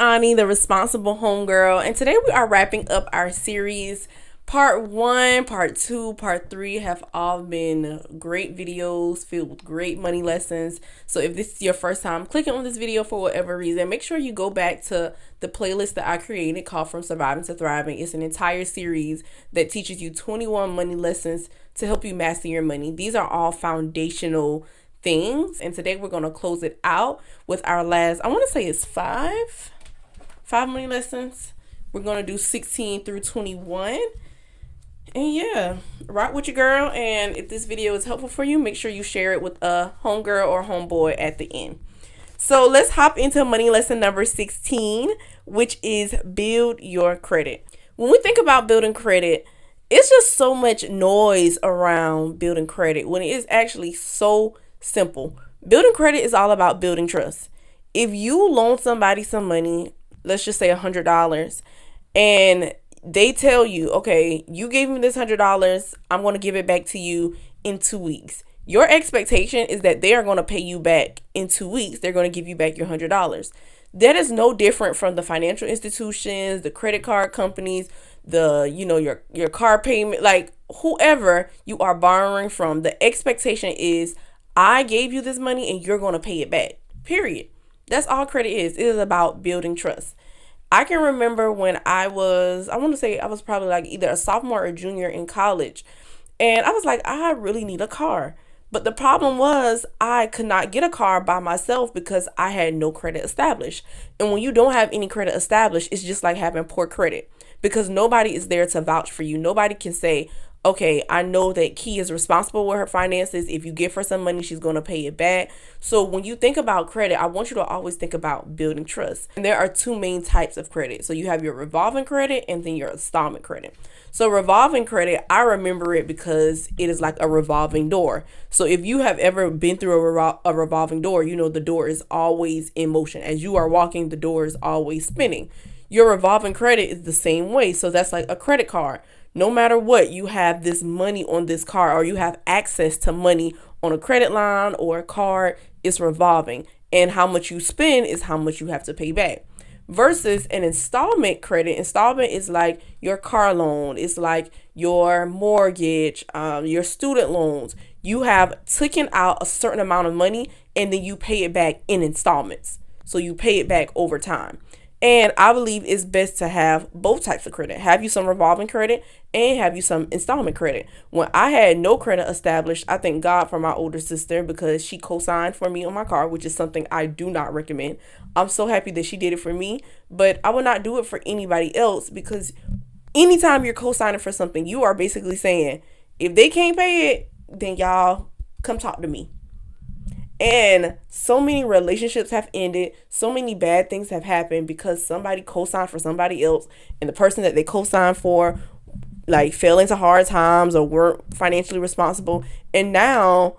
Ani, the responsible homegirl, and today we are wrapping up our series. Part 1, Part 2, Part 3 have all been great videos filled with great money lessons. So if this is your first time clicking on this video for whatever reason, make sure you go back to the playlist that I created called From Surviving to Thriving. It's an entire series that teaches you 21 money lessons to help you master your money. These are all foundational things, and today we're going to close it out with our last, I want to say it's five money lessons. We're going to do 16 through 21. And yeah, rock with your girl. And if this video is helpful for you, make sure you share it with a homegirl or homeboy at the end. So let's hop into money lesson number 16, which is build your credit. When we think about building credit, it's just so much noise around building credit when it is actually so simple. Building credit is all about building trust. If you loan somebody some money, let's just say $100, and they tell you, okay, you gave me this $100, I'm going to give it back to you in 2 weeks. Your expectation is that they are going to pay you back in 2 weeks. They're going to give you back your $100. That is no different from the financial institutions, the credit card companies, your car payment, like whoever you are borrowing from. The expectation is, I gave you this money and you're going to pay it back, period. That's all credit is. It is about building trust. I can remember when I was probably like either a sophomore or junior in college. And I was like, I really need a car. But the problem was I could not get a car by myself because I had no credit established. And when you don't have any credit established, it's just like having poor credit because nobody is there to vouch for you. Nobody can say, okay, I know that Key is responsible with her finances. If you give her some money, she's going to pay it back. So when you think about credit, I want you to always think about building trust. And there are two main types of credit. So you have your revolving credit and then your installment credit. So revolving credit, I remember it because it is like a revolving door. So if you have ever been through a revolving door, you know the door is always in motion. As you are walking, the door is always spinning. Your revolving credit is the same way. So that's like a credit card. No matter what, you have this money on this card or you have access to money on a credit line or a card. It's revolving. And how much you spend is how much you have to pay back. Versus an installment credit. Installment is like your car loan. It's like your mortgage, your student loans. You have taken out a certain amount of money and then you pay it back in installments. So you pay it back over time. And I believe it's best to have both types of credit. Have you some revolving credit and have you some installment credit. When I had no credit established, I thank God for my older sister because she co-signed for me on my car, which is something I do not recommend. I'm so happy that she did it for me, but I would not do it for anybody else because anytime you're co-signing for something, you are basically saying, if they can't pay it, then y'all come talk to me. And so many relationships have ended. So many bad things have happened because somebody co-signed for somebody else. And the person that they co-signed for like fell into hard times or weren't financially responsible. And now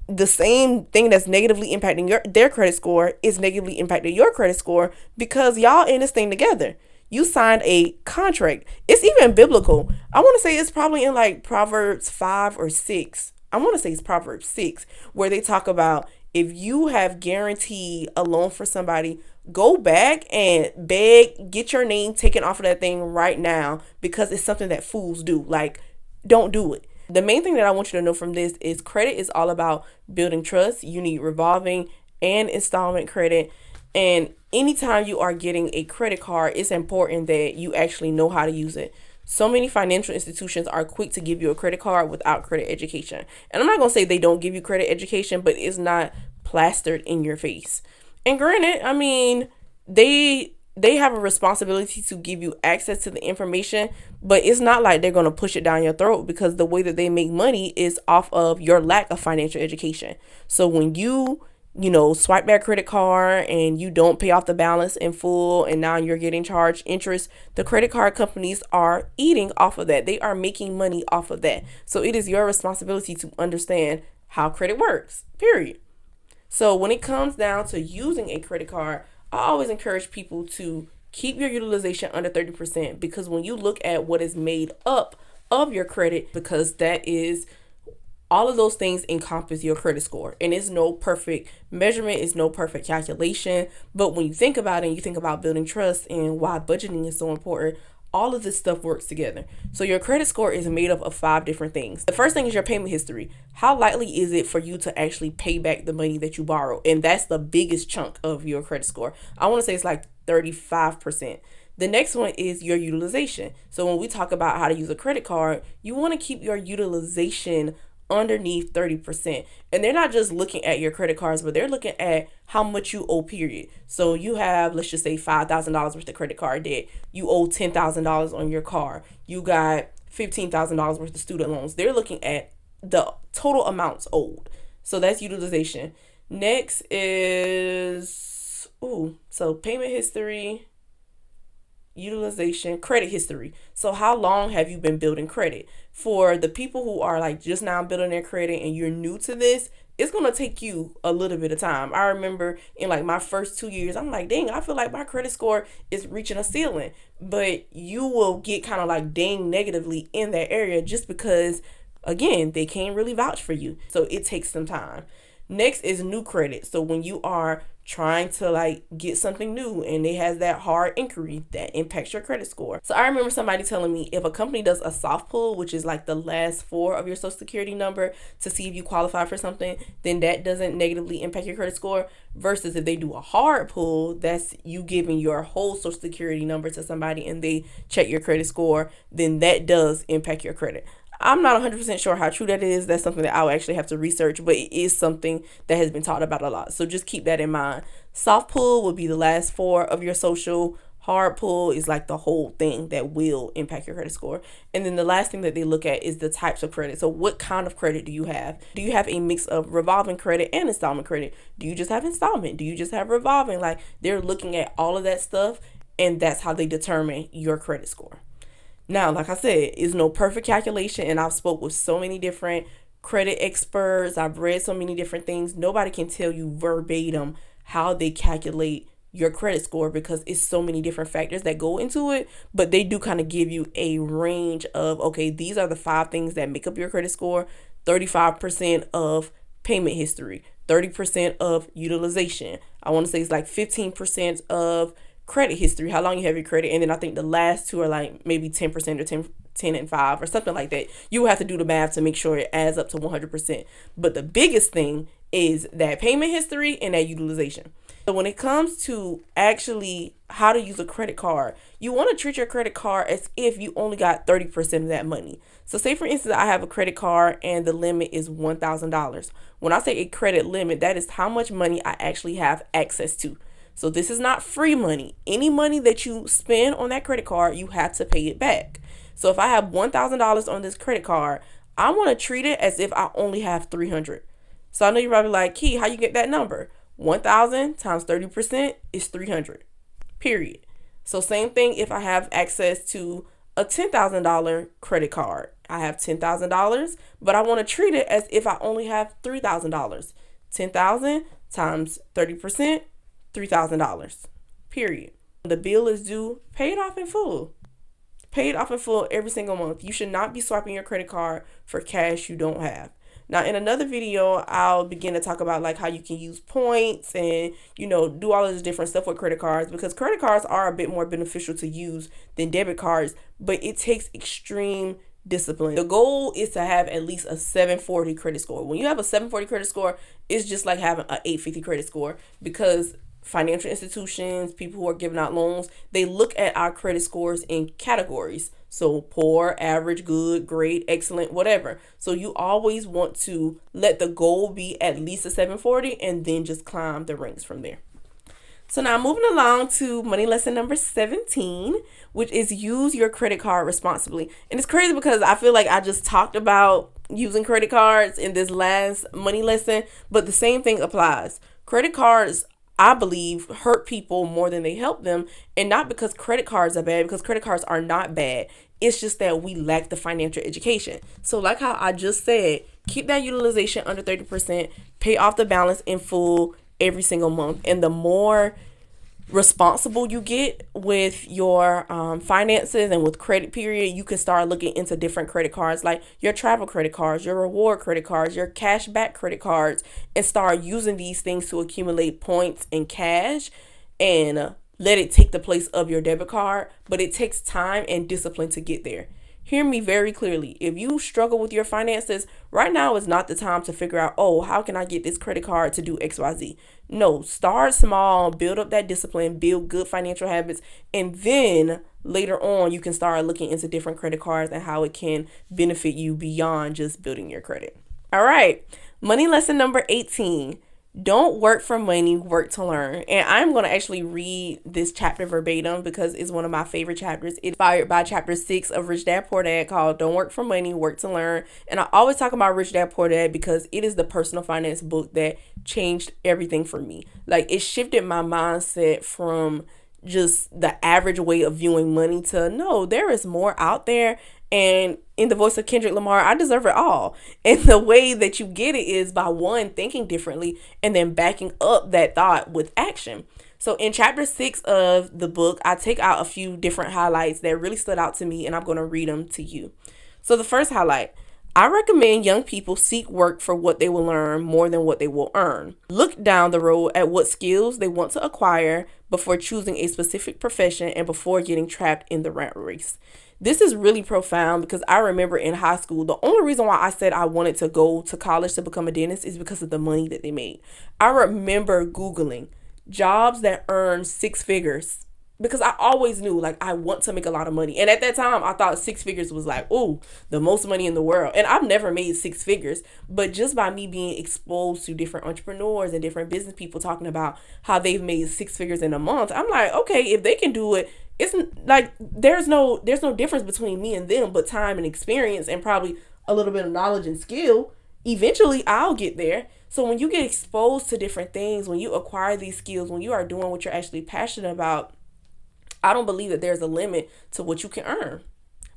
the same thing that's negatively impacting their credit score is negatively impacting your credit score because y'all in this thing together. You signed a contract. It's even biblical. I want to say it's probably in like Proverbs 5 or 6. I want to say it's Proverbs 6, where they talk about if you have guaranteed a loan for somebody, go back and beg, get your name taken off of that thing right now because it's something that fools do. Like, don't do it. The main thing that I want you to know from this is credit is all about building trust. You need revolving and installment credit. And anytime you are getting a credit card, it's important that you actually know how to use it. So many financial institutions are quick to give you a credit card without credit education. And I'm not going to say they don't give you credit education, but it's not plastered in your face. And granted, I mean, they have a responsibility to give you access to the information, but it's not like they're going to push it down your throat because the way that they make money is off of your lack of financial education. So when you swipe that credit card and you don't pay off the balance in full and now you're getting charged interest, the credit card companies are eating off of that. They are making money off of that. So it is your responsibility to understand how credit works, period. So when it comes down to using a credit card, I always encourage people to keep your utilization under 30% because when you look at what is made up of your credit, because that is All of those things encompass your credit score, and it's no perfect measurement, it's no perfect calculation. But when you think about it, and you think about building trust and why budgeting is so important, all of this stuff works together. So your credit score is made up of 5 different things. The first thing is your payment history. How likely is it for you to actually pay back the money that you borrow? And that's the biggest chunk of your credit score. I want to say it's like 35%. The next one is your utilization. So when we talk about how to use a credit card, you want to keep your utilization underneath 30%. And they're not just looking at your credit cards, but they're looking at how much you owe, period. So you have, let's just say, $5,000 worth of credit card debt. You owe $10,000 on your car. You got $15,000 worth of student loans. They're looking at the total amounts owed. So that's utilization. Next is, so payment history, utilization, credit history. So how long have you been building credit? For the people who are like just now building their credit and you're new to this, it's going to take you a little bit of time. I remember in like my first 2 years, I'm like, dang, I feel like my credit score is reaching a ceiling. But you will get kind of like dang negatively in that area just because, again, they can't really vouch for you. So it takes some time. Next is new credit. So when you are trying to like get something new and it has that hard inquiry that impacts your credit score. So I remember somebody telling me if a company does a soft pull, which is like the last 4 of your social security number to see if you qualify for something, then that doesn't negatively impact your credit score, versus if they do a hard pull, that's you giving your whole social security number to somebody and they check your credit score, then that does impact your credit. I'm not 100% sure how true that is. That's something that I'll actually have to research, but it is something that has been taught about a lot. So just keep that in mind. Soft pull will be the last 4 of your social. Hard pull is like the whole thing that will impact your credit score. And then the last thing that they look at is the types of credit. So what kind of credit do you have? Do you have a mix of revolving credit and installment credit? Do you just have installment? Do you just have revolving? Like, they're looking at all of that stuff, and that's how they determine your credit score. Now, like I said, it's no perfect calculation, and I've spoke with so many different credit experts. I've read so many different things. Nobody can tell you verbatim how they calculate your credit score because it's so many different factors that go into it, but they do kind of give you a range of, okay, these are the 5 things that make up your credit score. 35% of payment history, 30% of utilization. I want to say it's like 15% of credit history, how long you have your credit, and then I think the last 2 are like maybe 10% or 10 and 5 or something like that. You have to do the math to make sure it adds up to 100%. But the biggest thing is that payment history and that utilization. So when it comes to actually how to use a credit card, you want to treat your credit card as if you only got 30% of that money. So say for instance, I have a credit card and the limit is $1,000. When I say a credit limit, that is how much money I actually have access to. So this is not free money. Any money that you spend on that credit card, you have to pay it back. So if I have $1,000 on this credit card, I want to treat it as if I only have $300. So I know you're probably like, Key, how you get that number? 1,000 times 30% is 300, period. So same thing if I have access to a $10,000 credit card. I have $10,000, but I want to treat it as if I only have $3,000. 10,000 times 30%, $3,000, period. The bill is due, pay it off in full. Pay it off in full every single month. You should not be swiping your credit card for cash you don't have. Now, in another video, I'll begin to talk about like how you can use points and, do all of this different stuff with credit cards, because credit cards are a bit more beneficial to use than debit cards, but it takes extreme discipline. The goal is to have at least a 740 credit score. When you have a 740 credit score, it's just like having an 850 credit score, because financial institutions, people who are giving out loans, they look at our credit scores in categories. So poor, average, good, great, excellent, whatever. So you always want to let the goal be at least a 740 and then just climb the ranks from there. So now moving along to money lesson number 17, which is use your credit card responsibly. And it's crazy because I feel like I just talked about using credit cards in this last money lesson, but the same thing applies. Credit cards, I believe, hurt people more than they help them. And not because credit cards are bad, because credit cards are not bad. It's just that we lack the financial education. So like how I just said, keep that utilization under 30%, pay off the balance in full every single month. And the more responsible you get with your finances and with credit period, you can start looking into different credit cards, like your travel credit cards, your reward credit cards, your cash back credit cards, and start using these things to accumulate points and cash, and let it take the place of your debit card. But it takes time and discipline to get there. Hear me very clearly. If you struggle with your finances, right now is not the time to figure out, oh, how can I get this credit card to do XYZ? No, start small, build up that discipline, build good financial habits, and then later on you can start looking into different credit cards and how it can benefit you beyond just building your credit. All right, money lesson number 18. Don't work for money, work to learn. And I'm going to actually read this chapter verbatim because it's one of my favorite chapters. It's inspired by chapter 6 of Rich Dad Poor Dad, called Don't Work for Money, Work to Learn. And I always talk about Rich Dad Poor Dad because it is the personal finance book that changed everything for me. Like, it shifted my mindset from just the average way of viewing money to, no, there is more out there. And in the voice of Kendrick Lamar, I deserve it all. And the way that you get it is by, one, thinking differently, and then backing up that thought with action. So in chapter 6 of the book, I take out a few different highlights that really stood out to me, and I'm going to read them to you. So the first highlight: I recommend young people seek work for what they will learn more than what they will earn. Look down the road at what skills they want to acquire before choosing a specific profession and before getting trapped in the rat race. This is really profound because I remember in high school, the only reason why I said I wanted to go to college to become a dentist is because of the money that they made. I remember Googling jobs that earn 6 figures because I always knew, like, I want to make a lot of money. And at that time, I thought 6 figures was like, oh, the most money in the world. And I've never made 6 figures, but just by me being exposed to different entrepreneurs and different business people talking about how they've made 6 figures in a month, I'm like, okay, if they can do it, it's like there's no difference between me and them but time and experience and probably a little bit of knowledge and skill. Eventually I'll get there. So when you get exposed to different things, when you acquire these skills, when you are doing what you're actually passionate about, I don't believe that there's a limit to what you can earn,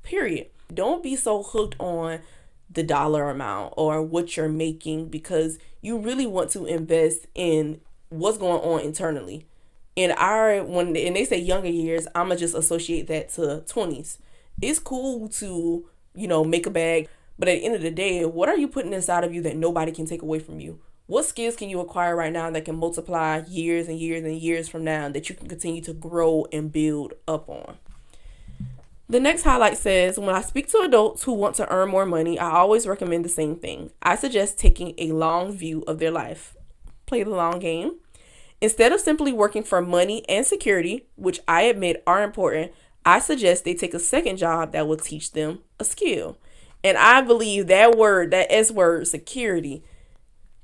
period. Don't be so hooked on the dollar amount or what you're making, because you really want to invest in what's going on internally. When they say younger years, I'ma just associate that to 20s. It's cool to, make a bag, but at the end of the day, what are you putting inside of you that nobody can take away from you? What skills can you acquire right now that can multiply years and years and years from now that you can continue to grow and build up on? The next highlight says, when I speak to adults who want to earn more money, I always recommend the same thing. I suggest taking a long view of their life. Play the long game. Instead of simply working for money and security, which I admit are important, I suggest they take a second job that will teach them a skill. And I believe that word, that S word, security,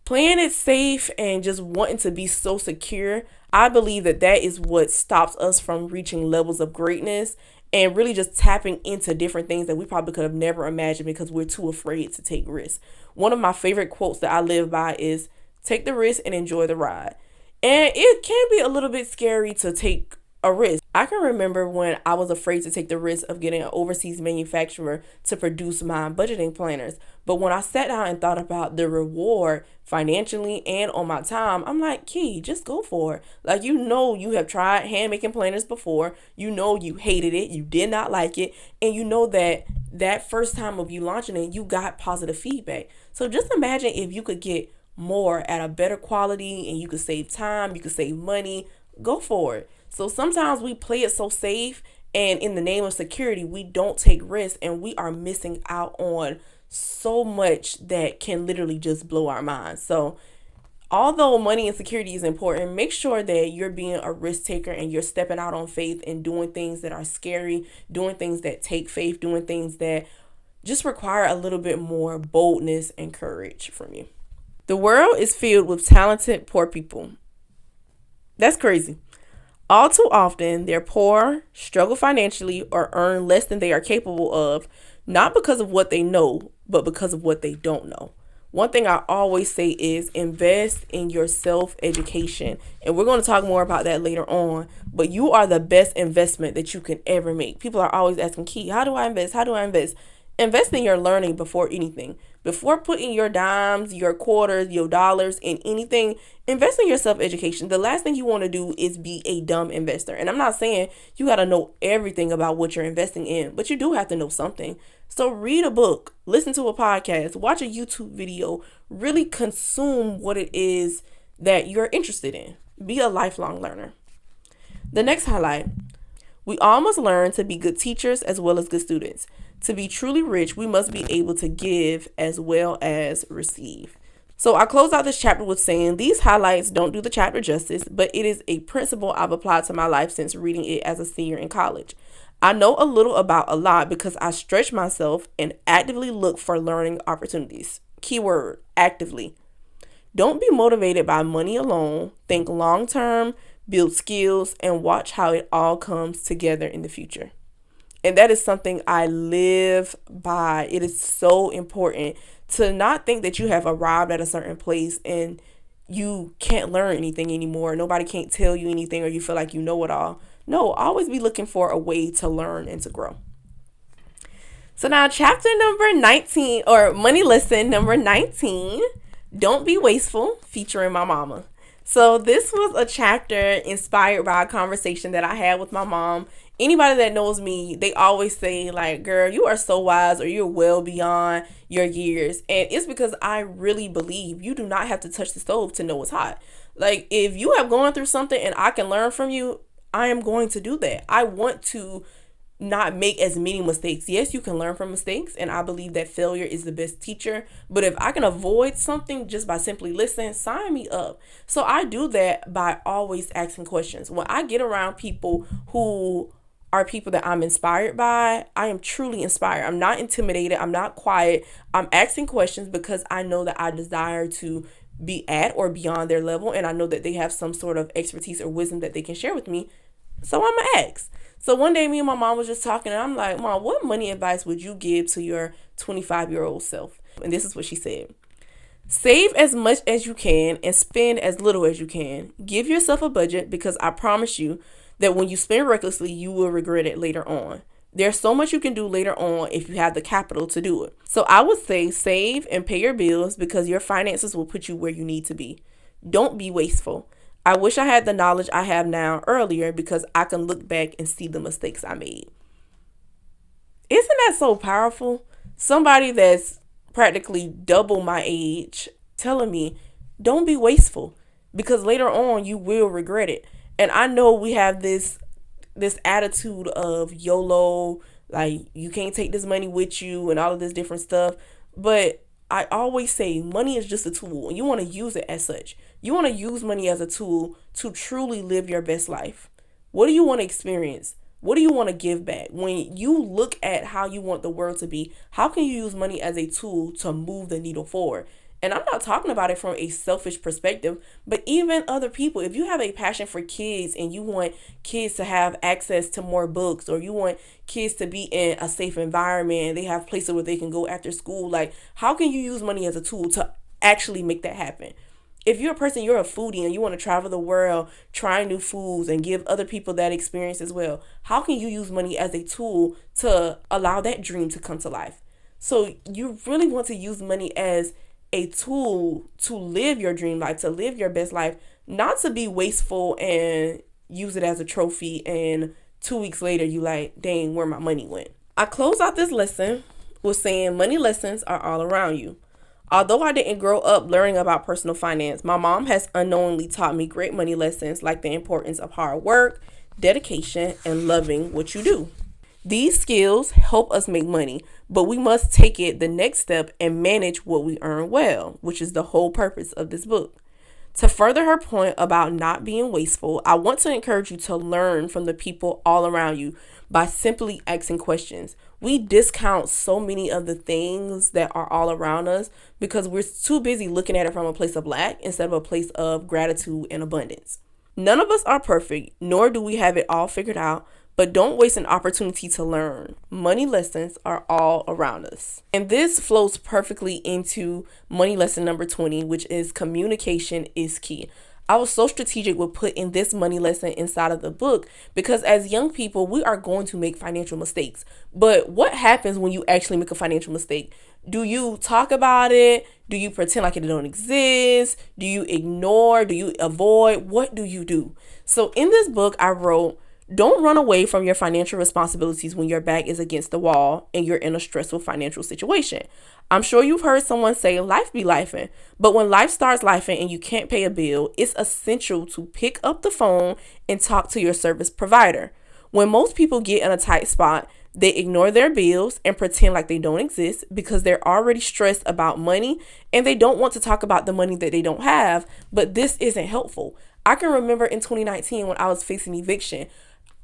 playing it safe and just wanting to be so secure, I believe that is what stops us from reaching levels of greatness and really just tapping into different things that we probably could have never imagined because we're too afraid to take risks. One of my favorite quotes that I live by is, take the risk and enjoy the ride. And it can be a little bit scary to take a risk. I can remember when I was afraid to take the risk of getting an overseas manufacturer to produce my budgeting planners. But when I sat down and thought about the reward financially and on my time, I'm like, Key, just go for it. Like, you have tried hand making planners before. You hated it. You did not like it. And you know that first time of you launching it, you got positive feedback. So just imagine if you could get more at a better quality and you could save time, you could save money. Go for it. So sometimes we play it so safe, and in the name of security, we don't take risks, and we are missing out on so much that can literally just blow our minds. So although money and security is important, make sure that you're being a risk taker and you're stepping out on faith and doing things that are scary, doing things that take faith, doing things that just require a little bit more boldness and courage from you. The world is filled with talented poor people. That's crazy. All too often, they're poor, struggle financially, or earn less than they are capable of, not because of what they know, but because of what they don't know. One thing I always say is invest in your self-education. And we're going to talk more about that later on. But you are the best investment that you can ever make. People are always asking, Key, how do I invest? How do I invest? Invest in your learning before anything. Before putting your dimes, your quarters, your dollars in anything, invest in your self-education. The last thing you want to do is be a dumb investor. And I'm not saying you got to know everything about what you're investing in, but you do have to know something. So read a book, listen to a podcast, watch a YouTube video, really consume what it is that you're interested in. Be a lifelong learner. The next highlight: we all must learn to be good teachers as well as good students. To be truly rich, we must be able to give as well as receive. So I close out this chapter with saying these highlights don't do the chapter justice, but it is a principle I've applied to my life since reading it as a senior in college. I know a little about a lot because I stretch myself and actively look for learning opportunities. Keyword, actively. Don't be motivated by money alone. Think long term, build skills, and watch how it all comes together in the future. And that is something I live by. It is so important to not think that you have arrived at a certain place and you can't learn anything anymore. Nobody can't tell you anything, or you feel like you know it all. No, always be looking for a way to learn and to grow. So now chapter number 19, or money lesson number 19, don't be wasteful, featuring my mama. So this was a chapter inspired by a conversation that I had with my mom. Anybody that knows me, they always say like, girl, you are so wise, or you're well beyond your years. And it's because I really believe you do not have to touch the stove to know what's hot. Like, if you have gone through something and I can learn from you, I am going to do that. I want to not make as many mistakes. Yes, you can learn from mistakes, and I believe that failure is the best teacher. But if I can avoid something just by simply listening, sign me up. So I do that by always asking questions. When I get around people who are people that I'm inspired by, I am truly inspired. I'm not intimidated. I'm not quiet. I'm asking questions because I know that I desire to be at or beyond their level, and I know that they have some sort of expertise or wisdom that they can share with me. So I'm gonna ask. So one day me and my mom was just talking, and I'm like, Mom, what money advice would you give to your 25-year-old self? And this is what she said. Save as much as you can and spend as little as you can. Give yourself a budget, because I promise you that when you spend recklessly, you will regret it later on. There's so much you can do later on if you have the capital to do it. So I would say save and pay your bills, because your finances will put you where you need to be. Don't be wasteful. I wish I had the knowledge I have now earlier, because I can look back and see the mistakes I made. Isn't that so powerful? Somebody that's practically double my age telling me, don't be wasteful, because later on you will regret it. And I know we have this attitude of YOLO, like you can't take this money with you and all of this different stuff. But I always say money is just a tool, and you want to use it as such. You want to use money as a tool to truly live your best life. What do you want to experience? What do you want to give back? When you look at how you want the world to be, how can you use money as a tool to move the needle forward? And I'm not talking about it from a selfish perspective, but even other people. If you have a passion for kids and you want kids to have access to more books, or you want kids to be in a safe environment and they have places where they can go after school, like how can you use money as a tool to actually make that happen? If you're a person, you're a foodie and you want to travel the world, try new foods and give other people that experience as well, how can you use money as a tool to allow that dream to come to life? So you really want to use money as a tool to live your dream life, to live your best life, not to be wasteful and use it as a trophy and 2 weeks later you like, dang, where my money went. I close out this lesson with saying money lessons are all around you. Although I didn't grow up learning about personal finance, my mom has unknowingly taught me great money lessons, like the importance of hard work, dedication, and loving what you do. These skills help us make money, but we must take it the next step and manage what we earn well, which is the whole purpose of this book. To further her point about not being wasteful, I want to encourage you to learn from the people all around you by simply asking questions. We discount so many of the things that are all around us because we're too busy looking at it from a place of lack instead of a place of gratitude and abundance. None of us are perfect, nor do we have it all figured out, but don't waste an opportunity to learn. Money lessons are all around us. And this flows perfectly into money lesson number 20, which is communication is key. I was so strategic with putting this money lesson inside of the book because as young people, we are going to make financial mistakes. But what happens when you actually make a financial mistake? Do you talk about it? Do you pretend like it don't exist? Do you ignore? Do you avoid? What do you do? So in this book, I wrote, don't run away from your financial responsibilities when your back is against the wall and you're in a stressful financial situation. I'm sure you've heard someone say life be lifing, but when life starts lifing and you can't pay a bill, it's essential to pick up the phone and talk to your service provider. When most people get in a tight spot, they ignore their bills and pretend like they don't exist because they're already stressed about money and they don't want to talk about the money that they don't have, but this isn't helpful. I can remember in 2019 when I was facing eviction,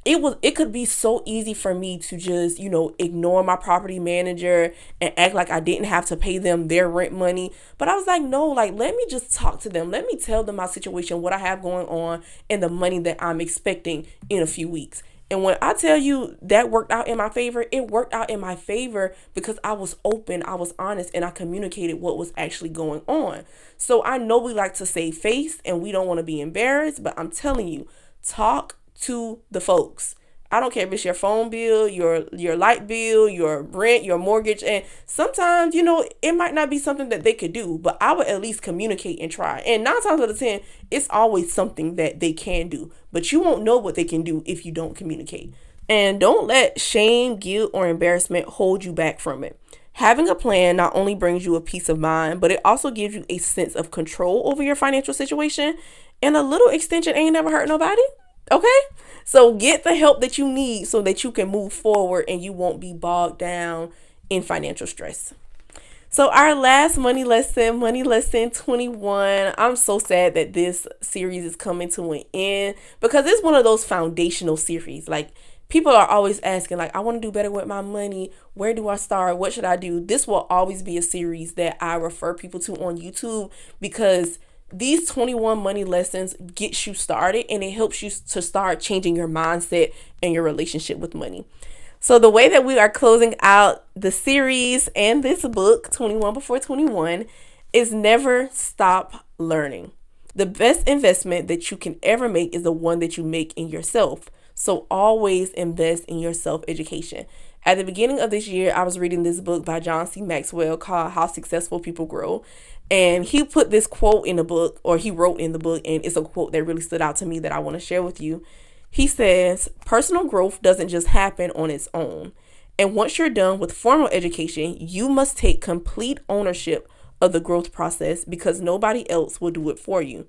it could be so easy for me to just, ignore my property manager and act like I didn't have to pay them their rent money. But I was like, no, let me just talk to them. Let me tell them my situation, what I have going on, and the money that I'm expecting in a few weeks. And when I tell you that worked out in my favor, it worked out in my favor because I was open, I was honest, and I communicated what was actually going on. So I know we like to save face and we don't want to be embarrassed, but I'm telling you, talk to the folks. I don't care if it's your phone bill, your light bill, your rent, your mortgage. And sometimes, it might not be something that they could do, but I would at least communicate and try. And 9 times out of 10, it's always something that they can do, but you won't know what they can do if you don't communicate. And don't let shame, guilt, or embarrassment hold you back from it. Having a plan not only brings you a peace of mind, but it also gives you a sense of control over your financial situation. And a little extension ain't never hurt nobody. Okay? So get the help that you need so that you can move forward and you won't be bogged down in financial stress. So our last money lesson 21. I'm so sad that this series is coming to an end because it's one of those foundational series. Like, people are always asking, I want to do better with my money. Where do I start? What should I do? This will always be a series that I refer people to on YouTube because these 21 money lessons gets you started and it helps you to start changing your mindset and your relationship with money. So the way that we are closing out the series and this book, 21 Before 21, is never stop learning. The best investment that you can ever make is the one that you make in yourself. So always invest in your self-education. At the beginning of this year, I was reading this book by John C. Maxwell called How Successful People Grow. And he put this quote in the book, or he wrote in the book, and it's a quote that really stood out to me that I want to share with you. He says, personal growth doesn't just happen on its own. And once you're done with formal education, you must take complete ownership of the growth process because nobody else will do it for you.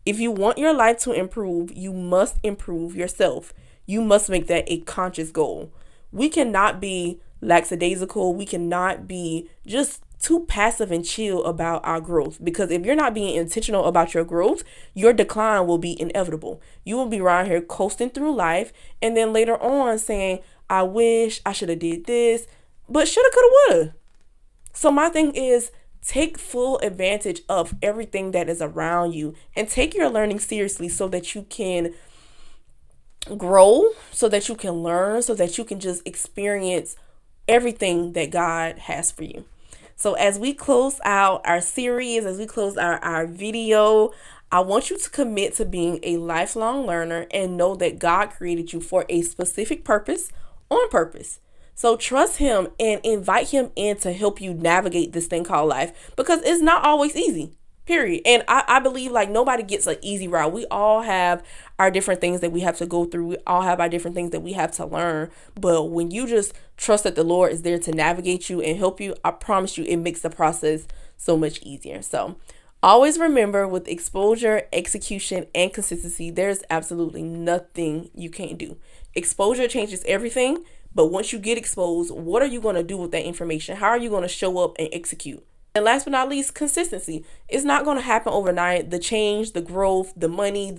If you want your life to improve, you must improve yourself. You must make that a conscious goal. We cannot be lackadaisical. We cannot be just too passive and chill about our growth, because if you're not being intentional about your growth, your decline will be inevitable. You will be around here coasting through life and then later on saying, I wish I should have did this, but shoulda, coulda, woulda. So my thing is, take full advantage of everything that is around you and take your learning seriously so that you can grow, so that you can learn, so that you can just experience everything that God has for you. So as we close out our series, as we close out our video, I want you to commit to being a lifelong learner and know that God created you for a specific purpose, on purpose. So trust him and invite him in to help you navigate this thing called life, because it's not always easy, period. And I believe nobody gets an easy route. We all have our different things that we have to go through. We all have our different things that we have to learn. But when you just trust that the Lord is there to navigate you and help you, I promise you it makes the process so much easier. So always remember, with exposure, execution, and consistency, there's absolutely nothing you can't do. Exposure changes everything. But once you get exposed, what are you going to do with that information? How are you going to show up and execute? And last but not least, consistency. It's not going to happen overnight. The change, the growth, the money,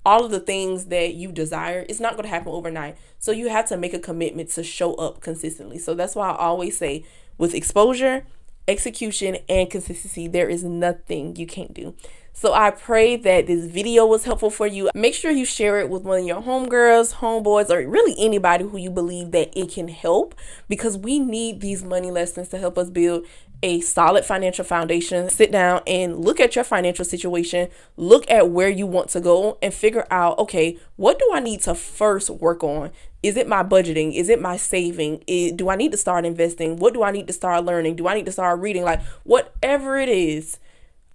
all of the things that you desire, it's not going to happen overnight. So you have to make a commitment to show up consistently. So that's why I always say, with exposure, execution, and consistency, there is nothing you can't do. So I pray that this video was helpful for you. Make sure you share it with one of your homegirls, homeboys, or really anybody who you believe that it can help, because we need these money lessons to help us build a solid financial foundation, sit down and look at your financial situation, look at where you want to go, and figure out, okay, what do I need to first work on? Is it my budgeting? Is it my saving? Do I need to start investing? What do I need to start learning? Do I need to start reading? Like, whatever it is,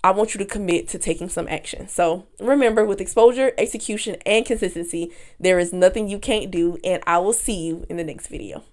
I want you to commit to taking some action. So remember, with exposure, execution, and consistency, there is nothing you can't do, and I will see you in the next video.